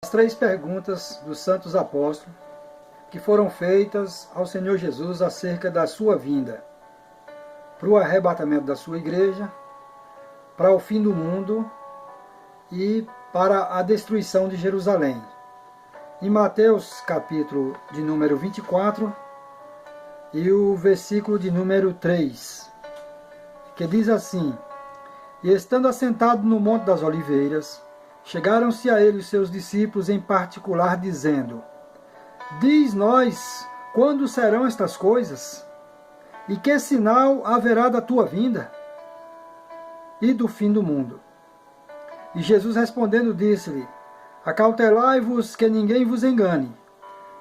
As três perguntas dos santos apóstolos que foram feitas ao Senhor Jesus acerca da sua vinda, para o arrebatamento da sua igreja, para o fim do mundo e para a destruição de Jerusalém. Em Mateus capítulo de número 24 e o versículo de número 3, que diz assim: E estando assentado no Monte das Oliveiras, chegaram-se a ele os seus discípulos em particular, dizendo: Diz-nós, quando serão estas coisas? E que sinal haverá da tua vinda e do fim do mundo? E Jesus respondendo disse-lhe: Acautelai-vos que ninguém vos engane,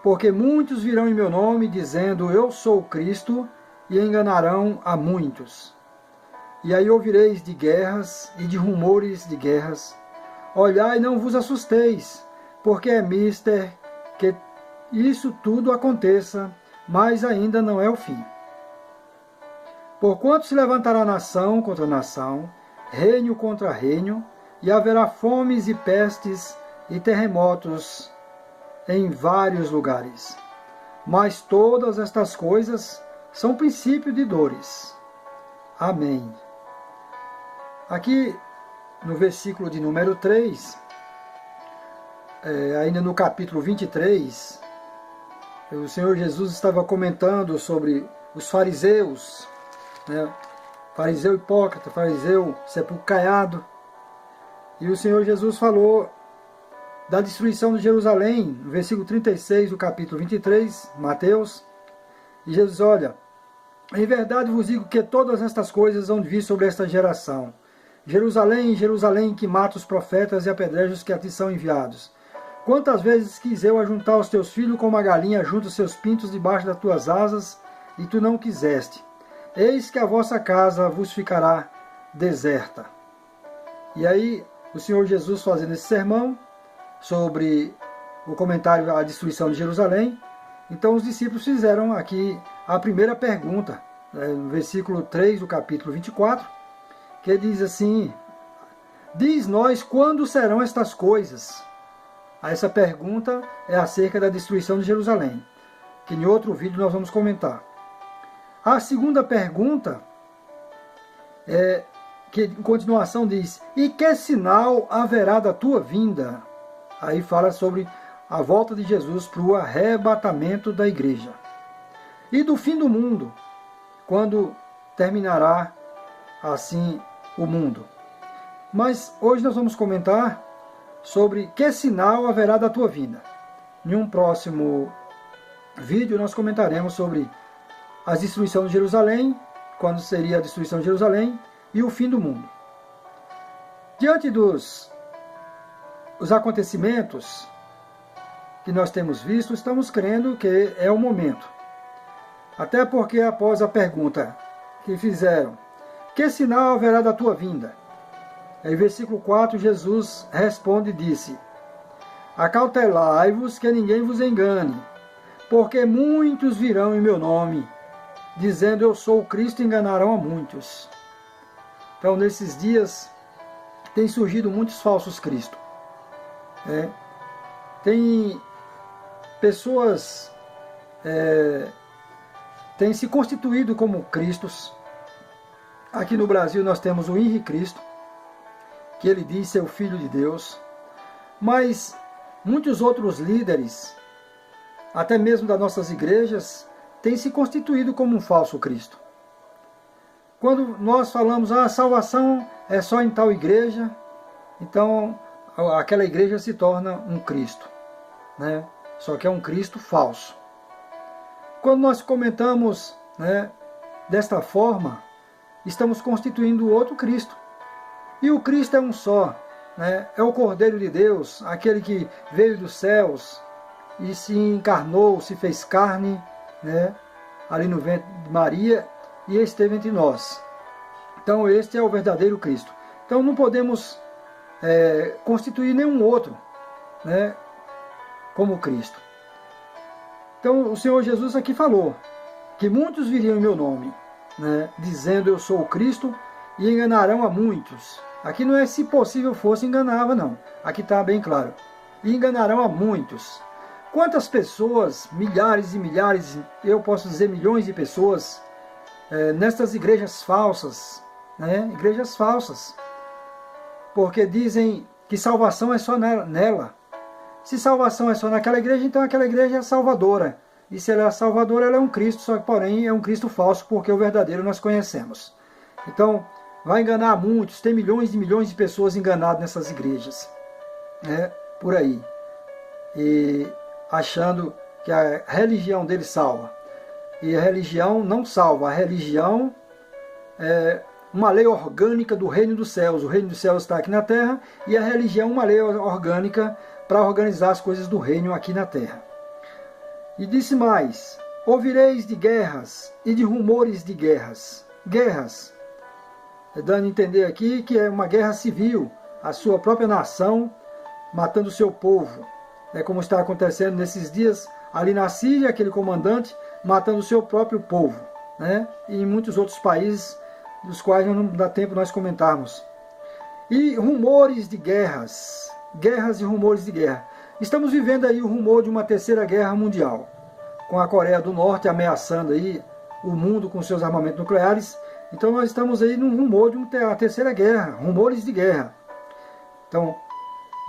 porque muitos virão em meu nome, dizendo: Eu sou o Cristo, e enganarão a muitos. E aí ouvireis de guerras e de rumores de guerras. Olhai, não vos assusteis, porque é mister que isso tudo aconteça, mas ainda não é o fim. Porquanto se levantará nação contra nação, reino contra reino, e haverá fomes e pestes e terremotos em vários lugares. Mas todas estas coisas são princípio de dores. Amém. Aqui no versículo de número 3, ainda no capítulo 23, o Senhor Jesus estava comentando sobre os fariseus, né? Fariseu hipócrita, fariseu sepulcro caiado. E o Senhor Jesus falou da destruição de Jerusalém, no versículo 36 do capítulo 23, Mateus. E Jesus: olha, em verdade vos digo que todas estas coisas hão de vir sobre esta geração. Jerusalém, Jerusalém, que mata os profetas e apedreja os que a ti são enviados. Quantas vezes quis eu ajuntar os teus filhos como a galinha junta os seus pintos debaixo das tuas asas, e tu não quiseste. Eis que a vossa casa vos ficará deserta. E aí, o Senhor Jesus fazendo esse sermão sobre o comentário à destruição de Jerusalém, então os discípulos fizeram aqui a primeira pergunta, no versículo 3 do capítulo 24, que diz assim: Diz-nós quando serão estas coisas? Essa pergunta é acerca da destruição de Jerusalém, que em outro vídeo nós vamos comentar. A segunda pergunta, que em continuação diz: E que sinal haverá da tua vinda? Aí fala sobre a volta de Jesus para o arrebatamento da igreja. E do fim do mundo, quando terminará assim o mundo. Mas hoje nós vamos comentar sobre que sinal haverá da tua vinda. Em um próximo vídeo nós comentaremos sobre a destruição de Jerusalém, quando seria a destruição de Jerusalém, e o fim do mundo. Diante dos acontecimentos que nós temos visto, estamos crendo que é o momento. Até porque após a pergunta que fizeram: que sinal haverá da tua vinda? Em versículo 4, Jesus responde e disse: Acautelai-vos que ninguém vos engane, porque muitos virão em meu nome, dizendo: Eu sou o Cristo, e enganarão a muitos. Então, nesses dias, tem surgido muitos falsos cristos. Tem pessoas têm se constituído como cristos. Aqui no Brasil nós temos o Henri Cristo, que ele diz ser o Filho de Deus. Mas muitos outros líderes, até mesmo das nossas igrejas, têm se constituído como um falso Cristo. Quando nós falamos: a salvação é só em tal igreja, então aquela igreja se torna um Cristo, né? Só que é um Cristo falso. Quando nós comentamos, desta forma, estamos constituindo outro Cristo. E o Cristo é um só, é o Cordeiro de Deus, aquele que veio dos céus e se encarnou, se fez carne, ali no ventre de Maria, e esteve entre nós. Então este é o verdadeiro Cristo. Então não podemos constituir nenhum outro como Cristo. Então o Senhor Jesus aqui falou que muitos viriam em meu nome, dizendo: Eu sou o Cristo, e enganarão a muitos. Aqui não é se possível fosse enganava, não. Aqui está bem claro. e enganarão a muitos. Quantas pessoas, milhares e milhares, eu posso dizer milhões de pessoas, nestas igrejas falsas, né? Igrejas falsas, porque dizem que salvação é só nela. Se salvação é só naquela igreja, então aquela igreja é salvadora. E se ela é salvadora, ela é um Cristo, só que porém é um Cristo falso, porque o verdadeiro nós conhecemos. Então, vai enganar muitos, tem milhões e milhões de pessoas enganadas nessas igrejas, né? Por aí. E achando que a religião dele salva. E a religião não salva, a religião é uma lei orgânica do reino dos céus. O reino dos céus está aqui na terra, e a religião é uma lei orgânica para organizar as coisas do reino aqui na terra. E disse mais: ouvireis de guerras e de rumores de guerras. Guerras, dando a entender aqui que é uma guerra civil, a sua própria nação matando o seu povo. É como está acontecendo nesses dias ali na Síria, aquele comandante matando o seu próprio povo, né? E em muitos outros países, dos quais não dá tempo nós comentarmos. E rumores de guerras, guerras e rumores de guerra. Estamos vivendo aí o rumor de uma terceira guerra mundial, com a Coreia do Norte ameaçando aí o mundo com seus armamentos nucleares. Então nós estamos aí num rumor de uma terceira guerra, rumores de guerra. Então,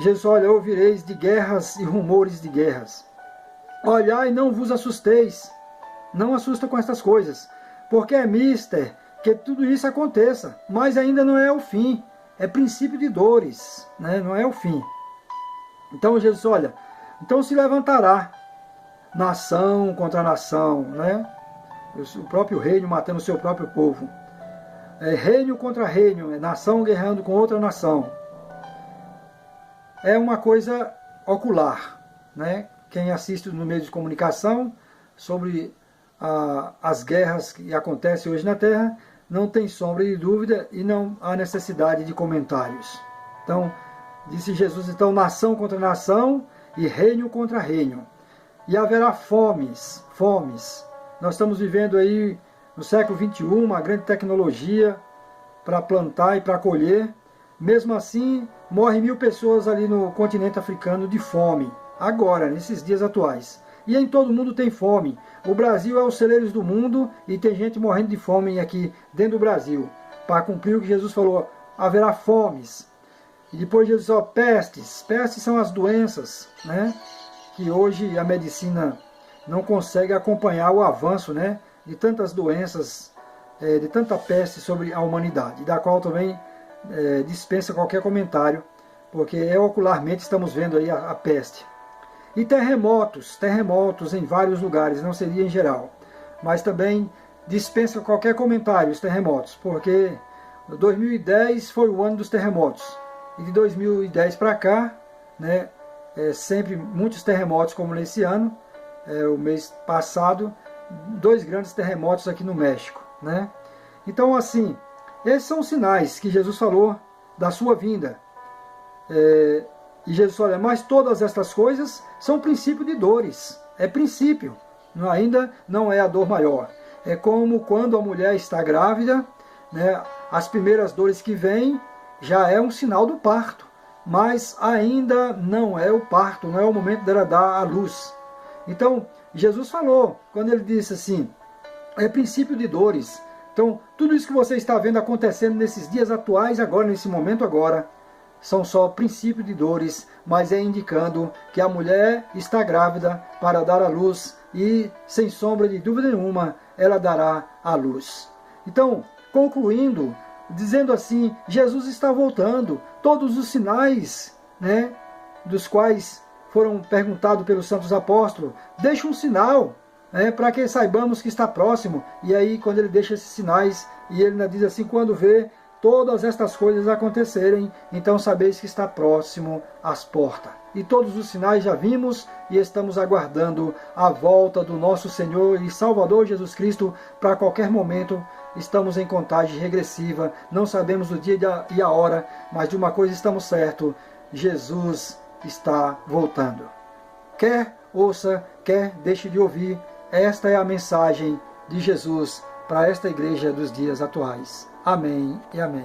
Jesus, olha, ouvireis de guerras e rumores de guerras. Olhai, não vos assusteis, não assusta com estas coisas, porque é mister que tudo isso aconteça, mas ainda não é o fim, é princípio de dores, né? Não é o fim. Então Jesus, olha, então se levantará nação contra nação, né? O próprio reino matando o seu próprio povo. Reino contra reino, nação guerreando com outra nação. É uma coisa ocular, né? Quem assiste no meio de comunicação sobre as guerras que acontecem hoje na Terra, não tem sombra de dúvida e não há necessidade de comentários. Então, disse Jesus, então, nação contra nação e reino contra reino. E haverá fomes, fomes. Nós estamos vivendo aí no século XXI, uma grande tecnologia para plantar e para colher. Mesmo assim, morrem 1000 pessoas ali no continente africano de fome, agora, nesses dias atuais. E em todo mundo tem fome. O Brasil é os celeiros do mundo e tem gente morrendo de fome aqui dentro do Brasil. Para cumprir o que Jesus falou, haverá fomes. E depois Jesus falou, pestes. Pestes são as doenças, né? Que hoje a medicina não consegue acompanhar o avanço, né? De tantas doenças, de tanta peste sobre a humanidade, da qual também dispensa qualquer comentário, porque ocularmente estamos vendo aí a peste. E terremotos em vários lugares, não seria em geral, mas também dispensa qualquer comentário os terremotos, porque 2010 foi o ano dos terremotos, e de 2010 para cá, né, sempre muitos terremotos como nesse ano, o mês passado, 2 grandes terremotos aqui no México, né? Então assim, esses são os sinais que Jesus falou da sua vinda. E Jesus falou, mas todas estas coisas são princípio de dores. É princípio, ainda não é a dor maior. É como quando a mulher está grávida, né, as primeiras dores que vêm já é um sinal do parto. Mas ainda não é o parto, não é o momento dela dar à luz. Então, Jesus falou, quando ele disse assim, é princípio de dores. Então, tudo isso que você está vendo acontecendo nesses dias atuais, agora, nesse momento agora, são só princípio de dores, mas é indicando que a mulher está grávida para dar à luz e, sem sombra de dúvida nenhuma, ela dará à luz. Então, concluindo, dizendo assim, Jesus está voltando, todos os sinais, né, dos quais foram perguntados pelos santos apóstolos, deixa um sinal, para que saibamos que está próximo. E aí, quando ele deixa esses sinais, e ele ainda diz assim, quando vê todas estas coisas acontecerem, então sabeis que está próximo às portas. E todos os sinais já vimos e estamos aguardando a volta do nosso Senhor e Salvador Jesus Cristo para qualquer momento. Estamos em contagem regressiva, não sabemos o dia e a hora, mas de uma coisa estamos certos, Jesus está voltando. Quer ouça, quer deixe de ouvir, esta é a mensagem de Jesus para esta igreja dos dias atuais. Amém e amém.